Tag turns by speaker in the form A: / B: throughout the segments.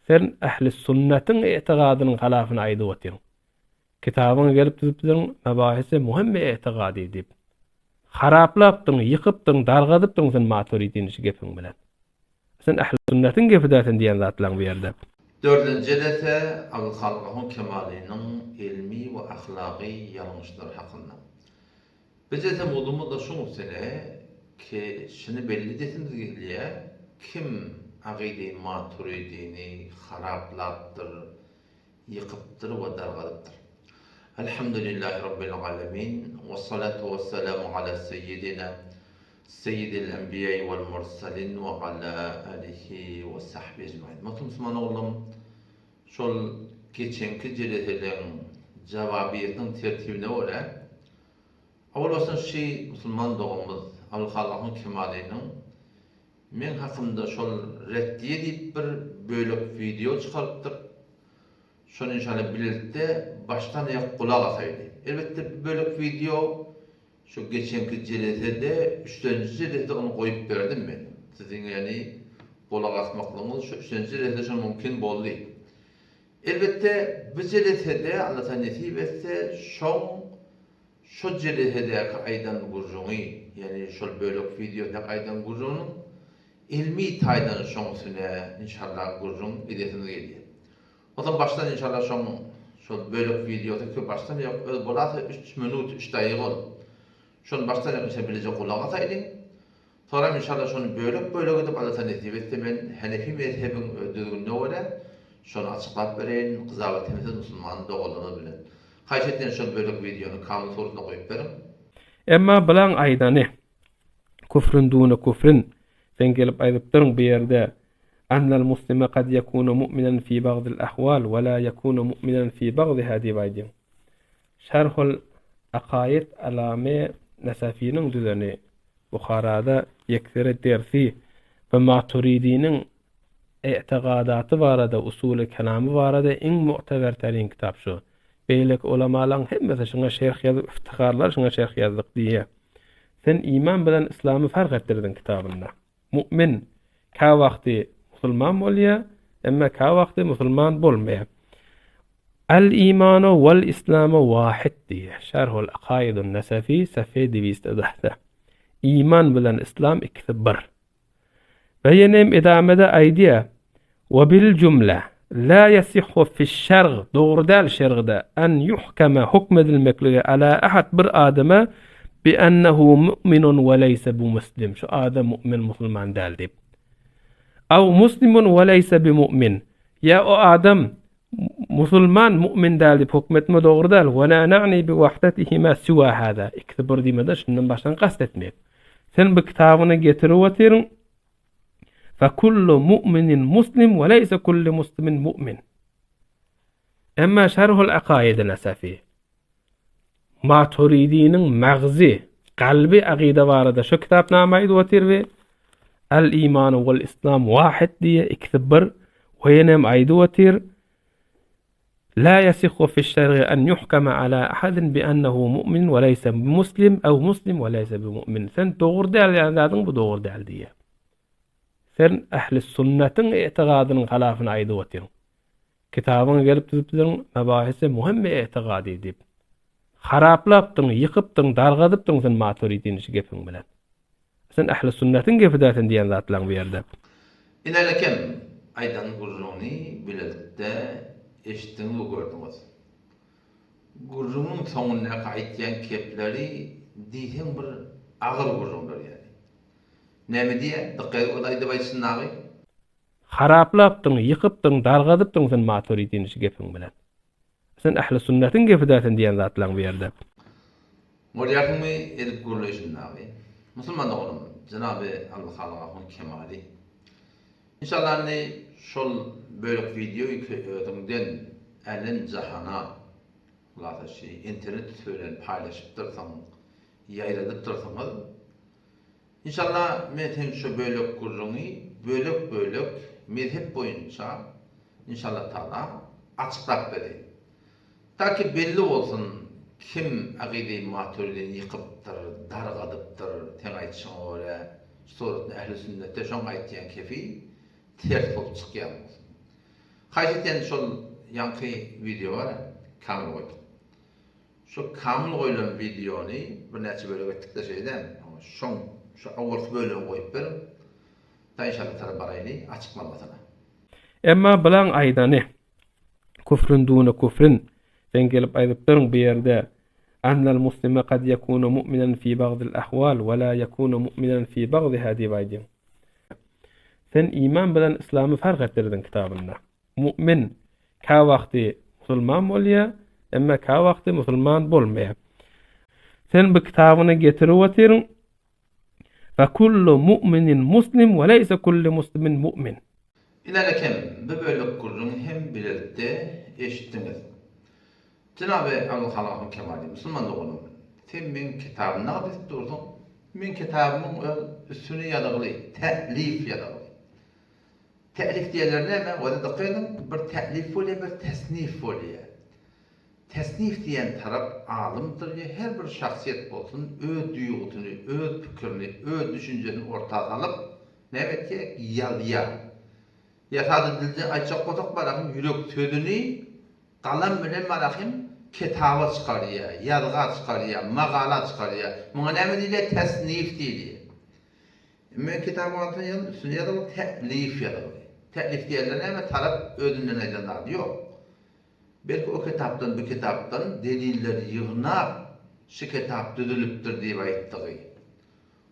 A: Sen ehli sünnetin itiqadynyň halafyny aýdyp otyň. Kitabyňa gelip düzüpdiň, mebahisi muhim itiqady diýip. Haraplapdyň, ýykypdyň, dargadypdyň sen Maturidini şu gepiň bilen. Sen ehli sünnetin gepidatin diýen zatlaryň bu ýerde.
B: Dördüncü ise Abdülhalkahun Kemali'nin ilmi ve ahlaki yanlışları hakkında. Biz ise bulduğumuz da şunu sene ki şunu belli desiniz geliyor. Kim akide-i Maturidini haraplattır, yıkıptır ve dargadıptır. Elhamdülillahi Rabbil alemin ve salatu ve selamu ala seyyidina Seyyidil Enbiya'i vel Mursalin ve ala alihi ve sahbihi ecmaîn. Müslüman oğlum, şol geçenki jeleselerin cevabiyetinin tertibine göre awlasan şey Müslüman doğumuz Abdülhalkahun Kemali'nin men hakkımda şol reddiye deyip bir bölük video çıkarıptır. Şonu inşallah bilirde baştan ayak kulak asaydı. Elbette bir bölük video şu geçenki jelesede 3. jelesede onu koyup verdim ben. Sizin yani kulak asmaklığınız şu 3. jelesede şu mümkün boldy. Elbette bu jelesede Allah nasip etse şu jelesede aydan gurjunu yani şu bölük videoda aydan gurjunun ilmi taydan şoňsyna inşallah gurjun edetini geliyor. O zaman baştan inşallah şu bölük videoda ki baştan yok bolasa 3 minut 3 daqiqa bol. Şonu baştan yapmışa bilecek kulak ataydın. Sonra inşallah şunu bölük edip Allah nasip etse ben Hanefi mezhebin düzgünlüğüne göre şonu açıklap bereyin, kızavetimizin Müslüman doğulunu bilen. Haýşetden şu bölük videonu kamil sorusuna koyup berim.
A: Emma bilen aýdany küfrün dunu küfrün sen gelip aýdypdyň bu ýerde annal muslima qad yakunu mu'minan fi ba'dil ahwal we la yakunu mu'minan fi ba'diha diýip aýdym. Şerhul aqaid alame Nesafiniň düzeni Buharada yeksere dersi ve Maturidiniň etiqadaty barada, usuly kelamy barada iň mu'teber terin kitap şu. Beýlek ulamalaryň hemmesi şuna şerh ýazyp, iftiharlar şuna şerh ýazdyk diýe. Sen iman bilen İslamy fark etdirdin kitabynda. Mu'min ka wagty musulman bolýa, emma ka wagty musulman bolmaýa. El-imanu vel-islamu wahid diye. Şerhul Aqaidun Nesafi Safi 210. İman bilen İslam ikisi bir. Ve yenem idamede aydiye ve bil cümle la yasihhu fi'ş-şerg doğrudal şergde en yuhkama hukmedilmeklige ala ahad bir adama bi ennehu mu'minun ve leyse bu muslim. Şu adam mu'min musulman değil deyip. Av muslimun ve leyse bi mu'min. Ya o adam musulman mu'min değil deyip hukmetme doğru değil. Ve la na'ni bi vahdetihima siwa hada. İkisi bir demede şundan baştan kastetmeyip. Sen bu kitabını getirip otirin. فَكُلُّ مُؤْمِنٍ مُسْلِمٍ وَلَيْسَ كُلُّ مُسْلِمٍ مُؤْمِنٍ. Emma şerhul aqaid Nesafi Maturidiniň magzy, qalbi aqida barada şu kitapnama aýdyp otirdi. El-iman vel-islam wahid diye ikisi bir we ýenem aýdyp otir. La yasihhu fi'ş-şer'i an yuhkama ala ahadin bi ennehu mu'min we leysa muslim aw muslim we leysa bi mu'min. Sen dogry däl bu dogry däl diye. Sen ehli sünnetin itiqadynyň halafyny aýdyp otyň. Kitabyňa gelip düzüpdiň, mebahisi muhim itiqady diýip. Haraplapdyň, ýykypdyň, dargadypdyň sen Maturidini şu gepiň bilen. Sen ehli sünnetin gepidatin diýen zatlaryň bu ýerde.
B: İnelekem aydan gurruni biletde eşitdiňi gördüňiz. Gurrunun soňuna gaýtýan kepleri diýen bir agyr gurrunlar ýani. Näme diýe? Diqqat olaydy baýsynagy.
A: Haraplapdyň, ýykypdyň, dargadypdyň sen Maturidini şu gepiň bilen. Sen ehli sünnetin gepidatin diýen zatlaryň bu ýerde.
B: Moryakmy edip gurleşinagy. Musulman oğlum, Cenab-ı Abdülhalkahun Kemali. İnşallah ne şol bölük videoyu ödünden elin cahana internet söylen paylaşıp dursan, yayladıp dursanız İnşallah meten şu bölük gurrunu bölük mezhep boyunca inşallah taala açıklap bereyim. Ta ki belli olsun kim aqide-i Maturidini yıkıptır, dargadypdyr, teň aýtşyň öyle sorat ehli sünnette şoň aýtýan kefi ters bolup çykýan. Kayseten şol yankı video var, kamil koyduk. Şu kamil koyulan videonu bir neçe bölüge ettik de şeyden, şu awalki bölüge koyup berim, da inşallah taraf baraylı açık mallatana.
A: Emma bilen aydany kufrün duna kufrin sen gelip aýdypdyň bir ýerde annal muslime kad yakunu mu'minen fi ba'dil ahwal we la yakunu mu'minen fi ba'diha diýip aýdýan. Sen iman bilen İslamy fark etdirdin kitabynda. Mu'min ka wagty musulman bolýar, emma ka wagty musulman bolmaýar. Sen bu kitabyny getirip otyryň. Fa kullu mu'minin muslim we laysa kullu muslimin mu'min.
B: İlerken bu bölük kurduğun hem bilirde eşittiniz. Cenab-ı Allah'ın kemali Müslümanlığının sen min kitabını adetip durdun. Min kitabımın üstünü yadığılı, te'lif yadığılı. Te'lif diyeler ne mi? O da dıkkıyordun. Bir te'lif oluyor, bir tesnif oluyor. Tesnif diyen taraf alımdır ya, her bir şahsiyet olsun, öz duyğusunu, öz fikrini, öz düşüncesini ortaya alıp, ne evet ki yalıya. Yasadı dilde ayçak kodak barakım yürek sözünü kalam bilen barakım kitaba çıkarıyor, yazga çıkarıyor, makala çıkarıyor. Buna ne mi diye tesnif diye. Men kitabı anlatıyor, üstüne yazılı te'lif yazılı. Te'lif diyenler ne mi? Taraf ödünden aydanlar yok. Belki o kitaptan, bu kitaptan deliller yığınap, şu kitap düzülüptür diye ayttığı.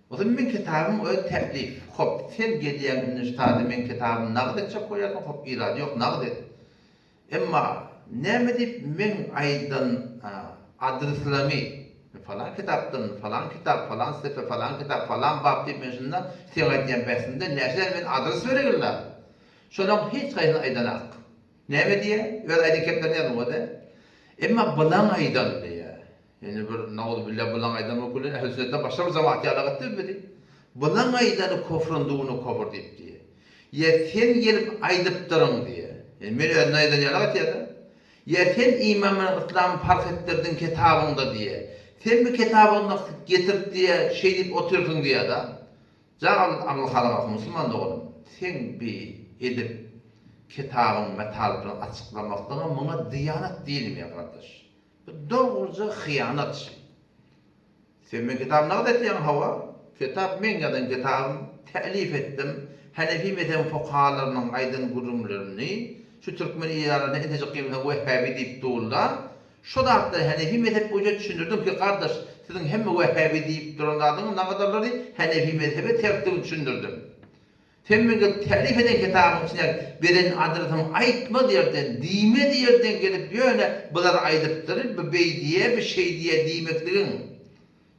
B: O zaman men kitabım o te'lif. Hop, sen gediyen niştadı men kitabım nağd etçe koyasın, hop iradı yok, nağd et. Emma ne mi deyip men aydan adreslami, falan kitaptan, falan kitap, falan sefer, falan kitap, falan bab deyip men şundan sen aydiyen besinde neşler men adres verirler. Şolan hiç kayın aydan ak. Ne mi diye? Öyle aydan keplerini yazın o da. Emma bulan aydan diye. Yani bir nağul billah bulan aydan o kulun ehl-i sünnette başka bir zamanki alakattır dedi. Bulan aydanı kofrunduğunu kofur deyip diye. Ya sen gelip aydıptırın diye. Yani men öyle aydan yalagat ya da. Ya sen imamın İslam'ı fark ettirdin kitabında diye. Sen bu kitabını getirip diye şey deyip oturtun diye da. Canım Allah Müslüman da oğlum. Sen bir edip kitabın metalini açıklamaktan buna diyanat değilim ya kardeş. Doğruca hıyanat şey. Sen ben kitabı nağd ettiğin hava, kitap men yadan kitabım te'lif ettim. Hanefi mezhebi fuqahalarının aydın gurumlarını, şu Türkmen iyalarına entecik kıyımda Vehhabi deyip doğulda, şu da hatta Hanefi mezhebi boyunca düşünürdüm ki kardeş, sizin hem Vehhabi deyip durumlarının ne kadarları Hanefi mezhebi tertibini düşünürdüm. Sen beni te'lif eden kitabın içine veren adresim aytma diyerden, dime diyerden gelip böyle bunları aydıptırır, bir bey diye, bir şey diye diymeklerin.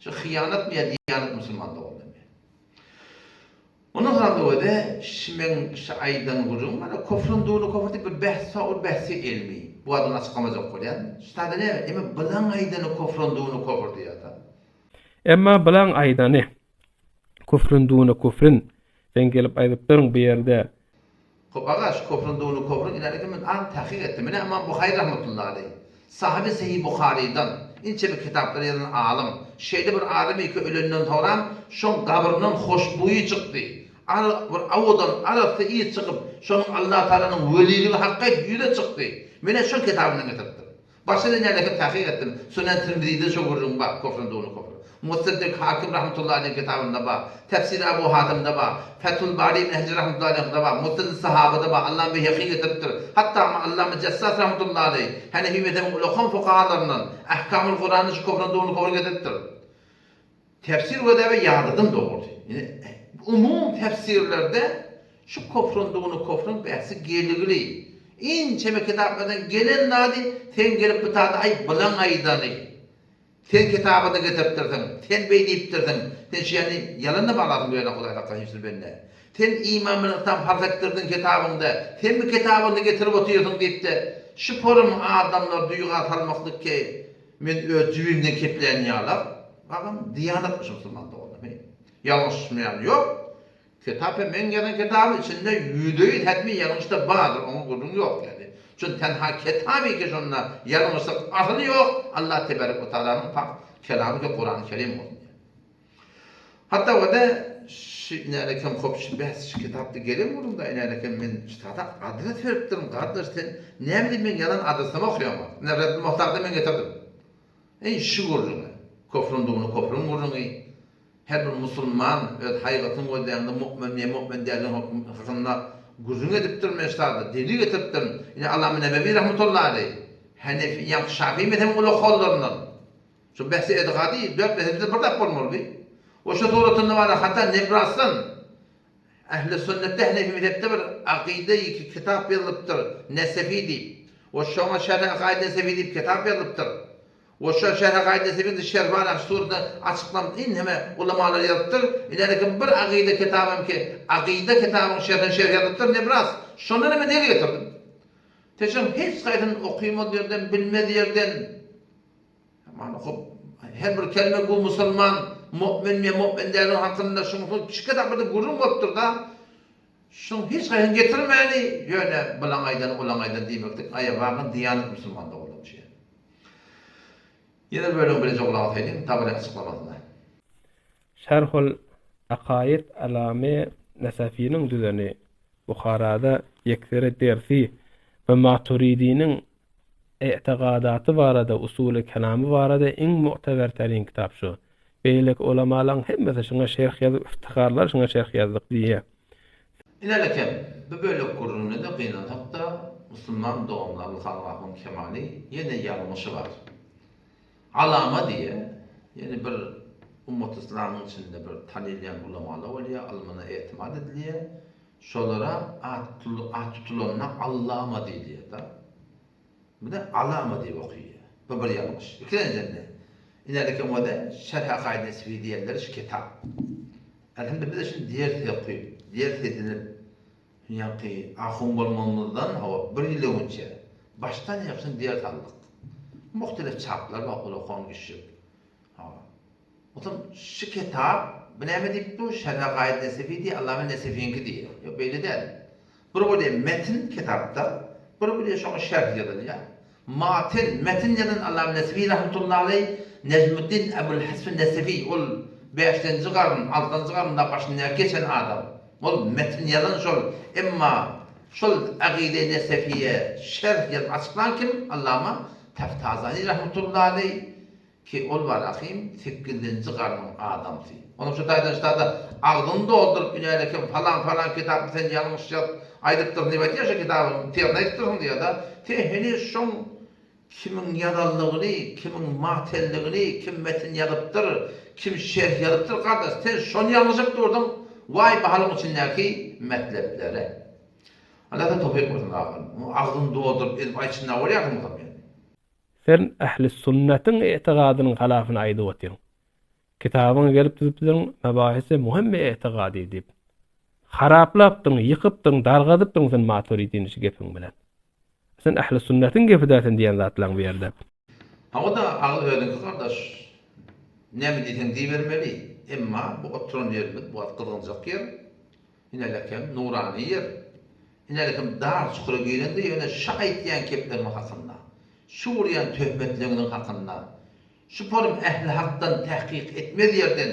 B: Şu hıyanat mı ya, diyanat Müslümanlığı oldu. Onun sonra da şimen şu aydan vurun, bana kofrun doğulu kofru deyip bir bahsa ol bahsi ilmi. Bu adını açıklamacak koyan. İşte ne? Ama bilan aydanı kofrun doğulu kofru diye adam.
A: Emma bilen aydany kufrün duna kufrin sen gelip aýdypdyň bir ýerde.
B: Hop agaş kofrun doğulu kofrun ileriki men an tahqiq etdim. Mene Imam Buhari rahmetullahi aleyh. Sahabe Sahih Buhari'dan ince bir kitaplar yazan alim. Şeyde bir adamı ki ölünden sonra şon kabrından hoşbuyu çıktı. Bir avudan arafta iyi çıkıp şon Allah Teala'nın veliliği hakkı yüze çıktı. Mene şon kitabından getirdim. Başka da nerede tahqiq ettim. Sunan Tirmizi'de şu görürüm bak kofrun doğulu kofrun. Mustedrik Hakim rahmetullahi aleyh kitabında var. Tefsir Ebu Hatim'de var. Fethül Bari İbn Hacer rahmetullahi aleyh'de var. Mustedrik Sahaba'da var. Allah'ın bir haki getiriptir. Hatta Allah'ın Cessas rahmetullahi aleyh. Hanefi mezhebi ulukhan fukahalarından ahkamul Kur'an'ı şu kofrun doğulu kofrun getiriptir. Tefsir ve de yağdırdım doğru. Yani, umum tefsirlerde şu kofrun doğulu kofrun bahsi geligili. İnce kitaplardan gelen nadi sen gelip bu tadı ay bulan aydanı. Sen kitabını getirttirdin, sen beyleyiptirdin, sen yani yalanla bağladın böyle Kudayla kayınsın benimle. Sen imamını tam fark ettirdin kitabında, sen bu kitabını getirip oturuyorsun deyip de, şu forum adamlar duyuğa atalmaklık ki, men cüvimden keplerini yağlar, bakın diyanatmış Müslüman'da oldu. Yanlış mı yani yok? Kitap men gelen kitabın içinde yüdeyin hetmi yanlış da vardır, onun kurduğun yok yani. Çünkü tenha kitabı ki şunla yanılmışlık aslı yok. Allah Tebarek ve Teala'nın pak kelamı ki Kur'an-ı Kerim olsun. Hatta o da şu inelekem kopşu behs kitapta gelim burunda inelekem men ştada adres veripdim kardeş sen ne bileyim men yalan adresimi okuyamam. Ne Rabbim muhtarda men getirdim. Ey şu gurrunu. Kofrunduğunu kofrun gurrunu. Her bir musulman öz hayatın koyduğunda mu'min değerli hakkında gurrun ediptir meştada. Deli getiriptir. Yine Allah'ın Nebevi rahmetullahi aleyh. Hanefi yan Şafii mezhebi ulu kollarından. Şu behsi etikadi dört mezhebimizde bir dakika olmalı bir. O şu doğrultunda var hatta Nebras'tan Ehl-i Sünnet'te Hanefi mezhepte bir akide-i kitap yazılıptır. Nesefi deyip. O şu an Şerh-i Akaid Nesefi deyip kitap yazılıptır. O şu Şerh-i Akaid Nesefi'nin Şerh var surada açıklam inheme ulamalar yazılıptır. İlerken bir akide kitabım ki akide kitabın şerh yazılıptır Nebras. Şundan hemen nereye getirdim? Teşekkür hiç gayrın okuymadığı yerden, bilmediği yerden her bir kelime bu Müslüman, mümin mi, mümin değerli hakkında şunu çıkıda burada gurur vardır da şunu hiç gayrın getirmeyeni yöne bulanaydan demektik. Ayavağın diyanet Müslüman'da olan şey. Yine böyle bilece olanataydım, tabi açıklamadığına.
A: Şerhul Akaid Alame Nesefi'nin düzeni Bukhara'da yeksere dersi ve Maturidi'nin i'tiqadatı barada, usulü kelamı barada en mu'teberterin kitap şu. Beylek ulamaların hemmesi şuna şerh yazıp, iftiharlar şuna şerh yazdık diye.
B: İlerlekem, bu böyle kurulunu da kıynatakta Müslüman doğumlarlı Allah'ın kemali yine yanlışı var. Alama diye, yani bir Ummet İslam'ın içinde bir tanıyan ulamalı oluyor, almana etimat ediliyor. Şolara at tutulanına Allama diye da. Bu da Alama diye okuyor. Bu bir yanlış. İkinci ne? İleriki moda Şerh-i Akaid Nesefi diyenleri şu kitap. Elhamdülillah şimdi diğer okuyor. Diğer edinip dünyaki ahum olmamızdan hava bir yıl önce baştan yapsın diğer tanıdık. Muhtelif çaplar var ola konuşuyor. O zaman şu kitap ne deyip bu Şerh-i Akaid Nesefi diye Allame Nesefi'ninki diye. Yok böyle değil. Burada metin kitapta burada şu şerh yazılıyor. Metin yazan Allame Nesefi rahmetullahi aleyh Necmuddin Ebu'l-Hasan Nesefi ol 5-ci qarın, 6-cı qarında başına geçen adam. Ol metin yazan şol emma şol akide Nesefiye şerh yazıp açıklan kim? Allama Teftazani rahmetullahi aleyh ki ol var akıyım 8-ci qarının adamsı. Onun şu taydan ağzını doldurup üneylekim falan kitap sen yanlış yaz aydıptır nibet yaşa kitabın tiyatına ettirsin diye da tehini şun kimin yadallığını, kimin mahtelliğini, kim metin yazıptır, kim şerh yazıptır kardeş sen şunu yanlış yaptırdın vay bahalım içindeki metleplere. Allah'tan topik olsun ağzını doldurup edip içinde oraya yakın mı?
A: Sen ehli sünnetin i'tiqadının halafını aydıp otyň. Kitabına gelip düzüpdirin mebahisi muhim i'tiqadi deyip. Haraplapdyň, ýykypdyň, dargadypdyň sen Maturidi'nin işi gepiň bilen. Sen ehli sünnetin gepidersin diýen zatlaň bu ýerde.
B: O da ağlı ödünki kardeş. Ne mi diýsen diýbermeli. Emma bu oturan ýerimiz bu atqylynjak ýer. Inelekem nurani ýer. Inelekem dar çukura giýende ýöne şahit diýen kepler hakynda. Şuriyan töhmetlerinin hakkında, şu forum ehli haktan tahkik etmez yerden,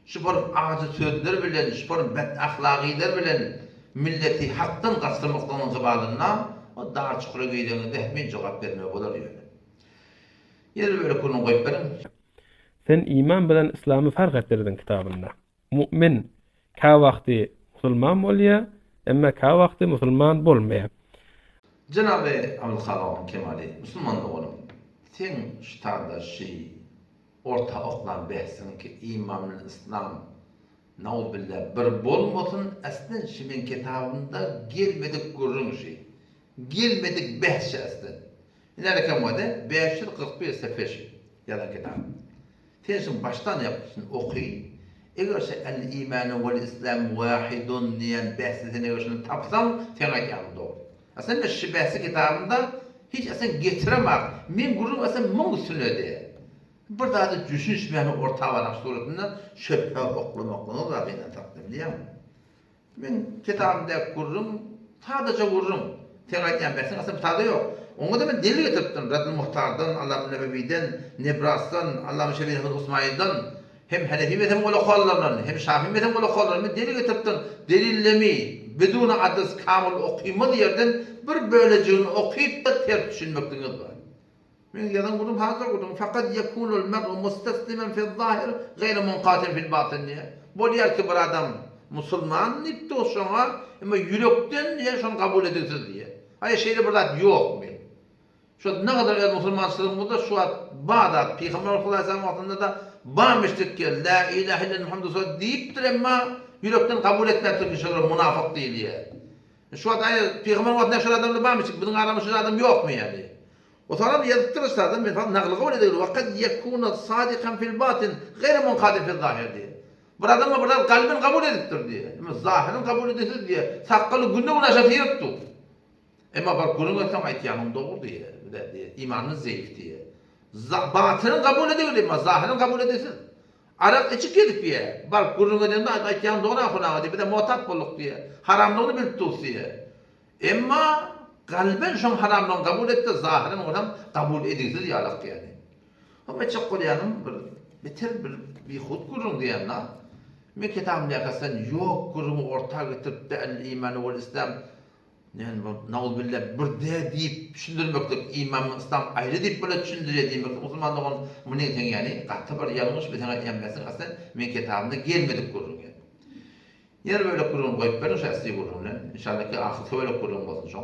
B: şu forum ağzı sözler bilen, şu forum bet ahlakiler bilen, milleti haktan kastırmaktan kıbalına, o dar çukura giydığını dehmin cevap vermeye olur yani. Yeri böyle konu koyup verin.
A: Sen iman bilen İslam'ı fark ettirdin kitabında. Mümin ka vakti Müslüman bolýa, emma ka vakti Müslüman bolmaýar.
B: Cenab-ı Abdülhalam Kemali, Müslüman oğlum, sen şu tarzda orta oklan behsin ki imanın İslam, naubillah bir bolmasın, aslında şimdinin kitabında gelmedik gurrun gelmedik behsi aslında. İleride kemalde 541 sefer yalan kitab. Sen şimdi baştan yapmışsın, okuy. Eğerse el-imanu vel-islam vahidun diyen behsini eğerse tapsan, sen ayyanı doğru. Aslında şu bahsi kitabında hiç aslında getiremez. Men gurur aslında mung sünöde. Bir daha da düşünmeyeni orta var suretinde şöpe oklamaklanı Rabbine takdim diyem. Men kitabımda gururum, sadece gururum. Tekrar bahsin aslında tadı yok. Onu da ben deli getirdim. Rabbim Muhtar'dan, Allah'ın Nebevi'den, Nebras'tan, Allah'ın Şebi'nin Osmanlı'dan hem Hanefi mezhebi ola kollarlarını, hem Şafii mezhebi ola kollarını deli getirttin, delillemi, beduna adres kamil okuyma yerden bir böyleceğini okuyup da ters düşünmektiniz var. Men yadan kurdum, hazır kurdum. Fakat yekunul mer'u mustaslimen fil zahir, gayri munqatin fil batın diye. Bu diyor ki bir adam Müslüman, nipti o şuna, ama yürekten diye şunu kabul ediyorsun diye. Hayır şeyde burada yok mu? Şu ne kadar Müslümanlığın burada şu an Bağdat, Peygamber Aleyhisselam vaktinde da bağmıştık ki la ilahe illallah Muhammed Resulullah deyiptir ama yürekten kabul etmektir ki şöyle münafık değil diye. Şu an Peygamber vaktinde şöyle adamla bağmıştık, bunun aramızda adam yok mu yani? O zaman yazıttırırsa ben falan naklı kabul ediyor. Vakat yekûne sadikan fil batin, gayri munqadin fil zahir diye. Bir adam mı burada kalbin kabul ediptir diye. Ama zahirin kabul edildi diye. Sakkalı günde ulaşatı yoktu. Ama bak kurun etsem aytiyanım doğru diye. İmanın zayıf diye. Batının kabul edilir ama zahirin kabul edilsin. Arak içip yedik diye. Bak kurun etsem aytiyanım doğru akına diye. Bir de muhatap bulduk diye. Haramlığını bildik diye. Ama kalben şun haramlığını kabul etti. Zahirin oradan kabul edildi diye alak yani. Ama çok koruyanım beter bir hud kurun diyen la. Men kitabımda yakasın yok kurumu ortak getirip de el-imanı vel İslam yani na'udhu billah bir de deyip düşündürmeklik iman İslam ayrı deyip böyle düşündürüyor demek. Müslümanlığın bu ne diyeceksin yani? Katı bir yanlış bir tane emmesin aslında men kitabımda gelmedik kurun yani. Yer böyle kurun koyup ben o şahsi kurun yani. İnşallah ki ahirete böyle kurun olsun şu.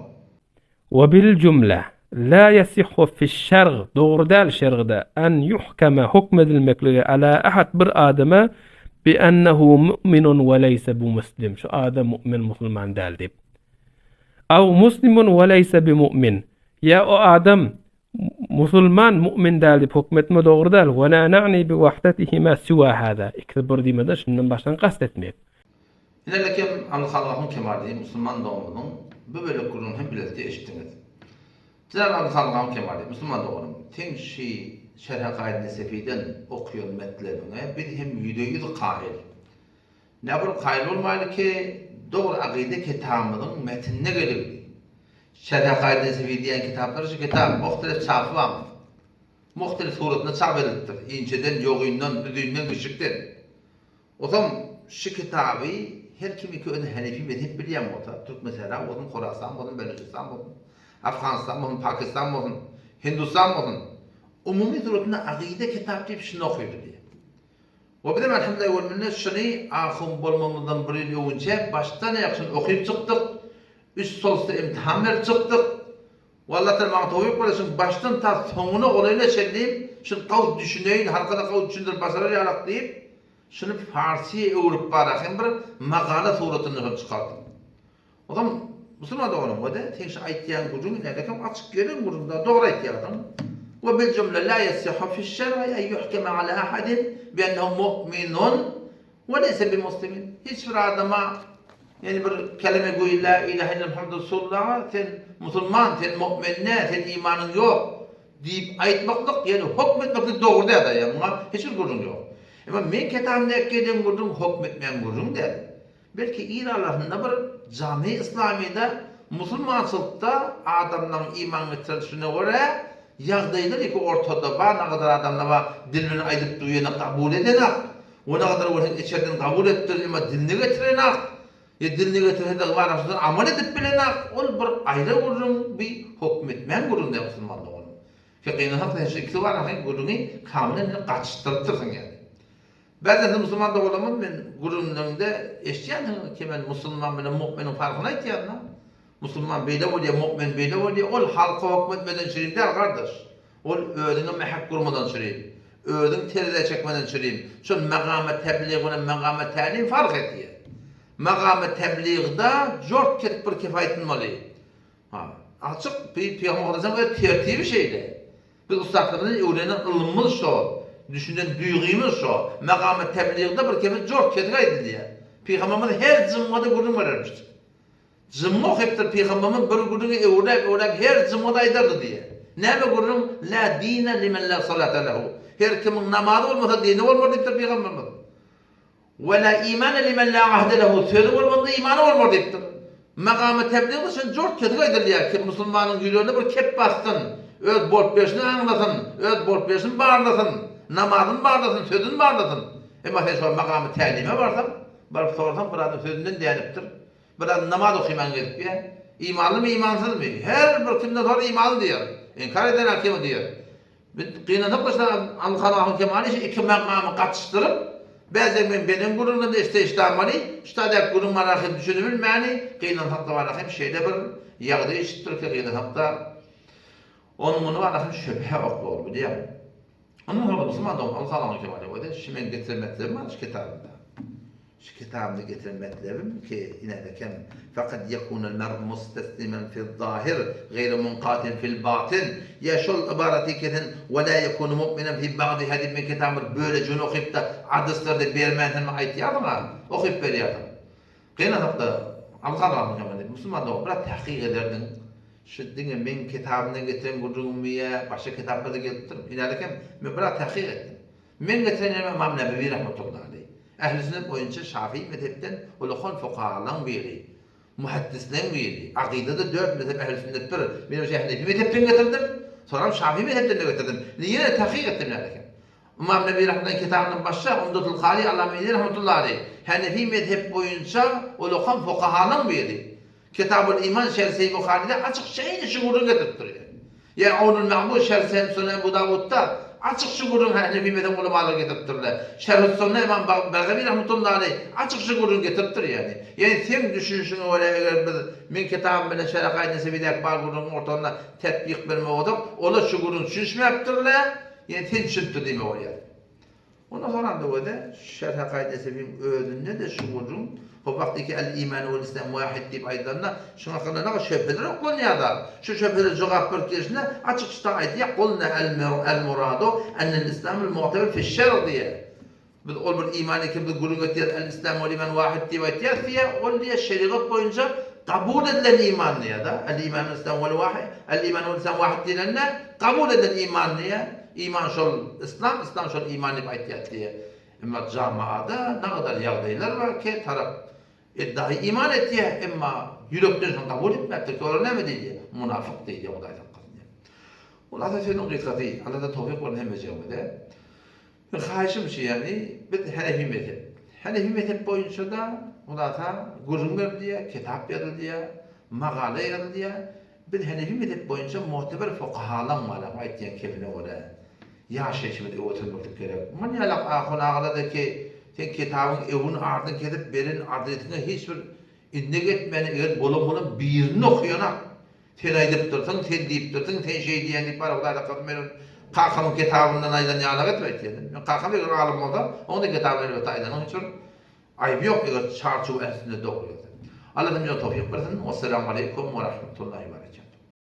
A: وبالجملة لا يصح في الشرع doğrudan şer'de en yuhkeme hükmedilmekle ala ahad bir adama bi ennehu mu'minun ve leyse bu muslim. Şu adam mümin Müslüman değil deyip. Av muslimun ve leyse bi mu'min. Ya o adam Müslüman mümin değil deyip hükmetme doğru değil. Ve la na'ni bi vahdetihima siwa hada. İkisi bir demeden şimdiden baştan kastetmeyip.
B: Yine lekem Allah'ın kemaliyim Müslüman doğumunun bu böyle kurun hem bileti eşittiniz. Cenab-ı Allah'ın kemaliyim Müslüman doğumunun ten şey şerh-i kaide sefiden okuyon metlerine bir hem %100 kail. Ne bir kail olmaylı ki doğru akide kitabının metnine gelirdi. Şerh-i kaide sefi diyen kitapları şu kitap muhtelif çapı var mı? Muhtelif suretine çap edildir. İnceden, yoğundan, düdüğünden, küçükten. O zaman şu kitabı her kimi ki öyle Hanefi mezhep bilen olsa, Türk mesela, olsun Khorasan, olsun Belucistan, olsun Afganistan, olsun Pakistan, olsun Hindistan, olsun umumi suretine akide kitap deyip şunu okuyordu diye. O bizim elhamdülillah şunu ahım bolmamızdan bir yıl önce başta ne yapsın okuyup çıktık. Üst solsta imtihanlar çıktık. Vallahi tamam tavuk parasın baştan ta sonuna olayla çekleyip şunu kavut düşüneyin, halkada kavut düşündür basarı yarak deyip şunu Farsi'ye öğürüp barakın bir makale suretini çıkarttım. O zaman Müslüman doğanım o da tek şey aytiyan gücüm ilerken açık yerin gücümde doğru aytiyanım. وبالجملة لا يصح في الشرع أن يحكم على أحد بأنه مؤمن وليس بمسلم. Hiçbir adama yani bir kelime koyuyor la ilahe illallah Muhammed Resulullah sen Müslüman, sen müminne, sen imanın yok deyip aytmaklık yani hükmetmeklik doğru değil ya buna hiçbir gücün yok. Ama men kitabımda ekledim gücüm hükmetmeyen gücüm değil. Belki İran'da bir cami İslami'de Müslümançılıkta adamların iman metrasına göre yağdaylar ki ortada var ne kadar adamlar var dilini aydıp duyana kabul edenek o ne kadar onun içeriden kabul ettirir ama dilini getirenek ya dilini getirenek var aslında amal edip bilenek o bir ayrı kurun bir hükmetmen kurun da Müslümanlığı onun fıkhının hakkında şekli var ama kurunu kamilen kaçtırtırsın yani bazen Müslümanlığı olamam ben kurunlarında eşyan kemen Müslüman ile müminin farkına ihtiyacına Müslüman böyle oluyor, mümin böyle oluyor. Ol halka hükmetmeden çürüyüm der kardeş. Ol ödünü mehak kurmadan çürüyüm. Ödün teride çekmeden çürüyüm. Şun mekame tebliğine mekame talim fark ediyor. Mekame tebliğde jort ketip bir kefayetin malı. Açık bir peygamber böyle tertibi şeydi. Biz ustalarımızın öğrenen ılımımız şu. Düşünen duygumuz şu. Mekame tebliğde bir kefayet jort ketip diyor. Peygamberimiz her cümlede bunu verirmiştir. Zımma okuyuptur Peygamberimiz bir günü evlek her zımmada aydardı diye. Ne be gurrum? La dine limen la salata lehu. Her kimin namazı olmasa dini olmaz deyiptir Peygamberimiz. Ve la imane limen la ahde lehu. Sözü olmasa imanı olmaz deyiptir. Mekamı tebliğde sen jort kedik aydardı ya. Ki Müslümanın yüreğine bir kep bastın. Öd bort beşini anlasın. Öd bort beşini bağırlasın. Namazını bağırlasın. Sözünü bağırlasın. Ama sen şu makamı talime varsam, barıp sorsam bir adam sözünden dayanıptır. Bir adam namaz okuyman gelip ya. İmanlı mı imansız mı? Her bir kimden sonra imanlı diyor. İnkar eden hakim diyor. Kıynatıp başta Allah'ın kemali iki makamı katıştırıp bazen benim gururumda işte İslam'ı işte gurur merakı düşünübül mani kıynatıp da var hep şeyde bir yağdı işittir ki kıynatıp da onun bunu var şüphe oklu olur diyor. Onun sonra Müslüman da Allah'ın kemali var. Şimdi getirmekleri var şu kitabında. Şu kitabını getirmeklerim ki yine de kem fakat yekunul mer mustaslimen fi'l zahir gayr munqatin fi'l batin yaşol ibareti keten ve la yekunu mu'minen fi ba'd hadis min kitabı böyle cün okuyup da adıslarda bermenden mi ayet yazma okuyup veriyordu. Kıynatıp da Allah'ın kemali Müslüman da biraz tahkik ederdin. Şu dine men kitabını getiren gurrumiye başka kitapları getirdim. Yine de kem ben biraz tahkik ettim. Men getiren İmam Nebevi rahmetullahi aleyh. Ehl-i sünnet boyunca Şafii mezhepten ulukun fukahalan biri, muhaddislen biri. Akidede 4 mezhep ehl-i sünnet bir. Benim Hanefi mezhepten getirdim. Sonra Şafii mezhepten de getirdim. Yine tahkik ettim neredeyken. İmam Nebevi rahmetullahi kitabının başı Umdatul Kari Allame-i rahmetullahi aleyh. Hanefi mezhep boyunca ulukun fukahalan biri. Kitab-ül İman Şerh-i Bukhari'de açık şeyini şuurunu getirttiriyor. Yani onun Ma'mur Şerh-i Sunan Ebu Davud'da açık şuurun Hanefi mezhep ulemaları getirttirler. Şerh-i Sunan İmam Belgavi rahmetullahi aleyh açık şuurunu getirttir yani. Yani sen düşünüşünü öyle eğer min kitabı bile şerh kaydesi bir dakika gururun ortamına tetbik verme olduk. Ola şuurun düşünüşme yaptırırlar. Yani sen düşündürdüğümü oraya. Ondan sonra da öyle şerh kaydesi bir öğününde de şuurun o vaktiki el-iman ve İslam vahid deyip aydanlar şuna kadar ne kadar şüpheleri okunuyorlar. Şu şüpheleri cevap verkesine açık çıta aydiye kulna el-muradu ennel İslam'ı mu'teber fi şer diye. Biz ol bir imanı ki bir gurur götür el-İslam ve iman vahid deyip aydiye diye ol diye şeriat boyunca kabul edilen iman diye da el-iman ve İslam ve vahid el-iman ve İslam vahid diyenler kabul edilen iman diye iman şol İslam, İslam şol iman deyip aydiye diye. Ama camiada ne kadar yağdaylar var ki taraf iddiayı iman ettiye ama yürekten sonra kabul etmektir ki o ne mi diye münafık diye o da kılınıyor. Allah da senin gıykati Allah da tevfik var hem cevabede. Xahişim şey yani bir Hanefi mezhep. Hanefi mezhep boyunca da o da gurur diye kitap yazıldı diye makale yazıldı diye bir Hanefi mezhep boyunca muhteber fukahalan var ama ayettiğin kefine öyle. Ya şimdi oturmak gerek. Man ya laf ahun ağladı ki sen kitabın evin ardını kedip berin adretine hiçbir inne gitmeni eğer bolum birini okuyana sen aydıp dursan, sen deyip dursan, sen şey diyen deyip var o da benim Kakamın kitabından aydan yağla gitmek dedim. Kakam bir alim oldu, onun da kitabını evet aydan onun için ayıp yok eğer çarçuğu ersinde doğruyor. Allah'ım bize tevfik versin. Vesselamu aleyküm ve rahmetullahi ve